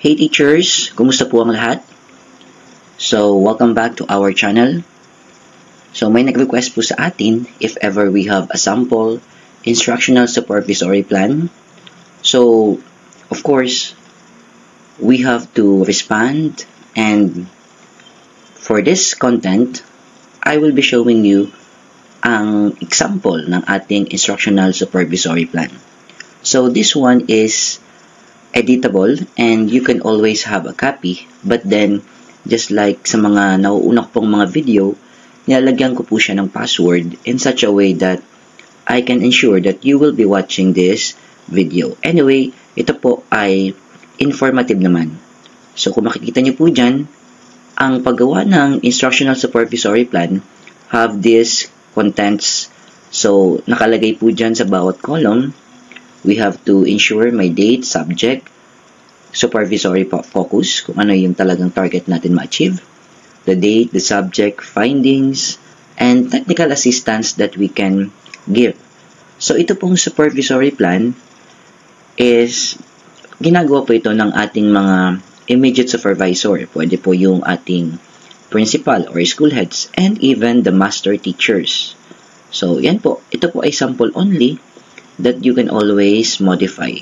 Hey teachers, kumusta po ang lahat? So, welcome back to our channel. So, may nag-request po sa atin if ever we have a sample instructional supervisory plan. So, of course, we have to respond, and for this content, I will be showing you ang example ng ating instructional supervisory plan. So, this one is editable and you can always have a copy, but then just like sa mga nauuna pong mga video, nilalagyan ko po siya ng password in such a way that I can ensure that you will be watching this video. Anyway, ito po ay informative naman. So kung makikita nyo po dyan, ang paggawa ng instructional supervisory plan have these contents. So nakalagay po dyan sa bawat column. We have to ensure may date, subject, supervisory focus, kung ano yung talagang target natin ma-achieve, the date, the subject, findings, and technical assistance that we can give. So ito pong supervisory plan is ginagawa po ito ng ating mga immediate supervisor. Pwede po yung ating principal or school heads and even the master teachers. So yan po, ito po ay sample only that you can always modify.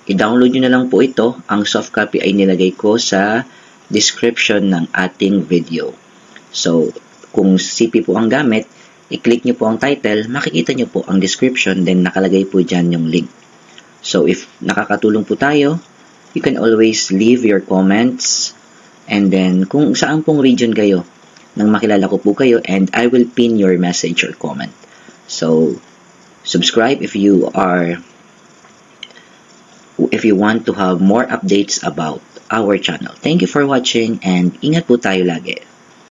I-download nyo na lang po ito. Ang soft copy ay nilagay ko sa description ng ating video. So, kung CP po ang gamit, i-click nyo po ang title, makikita nyo po ang description, then nakalagay po dyan yung link. So, if nakakatulong po tayo, you can always leave your comments, and then kung saan pong region kayo, nang makilala ko po kayo, and I will pin your message or comment. So, subscribe if you want to have more updates about our channel. Thank you for watching and ingat po tayo lagi.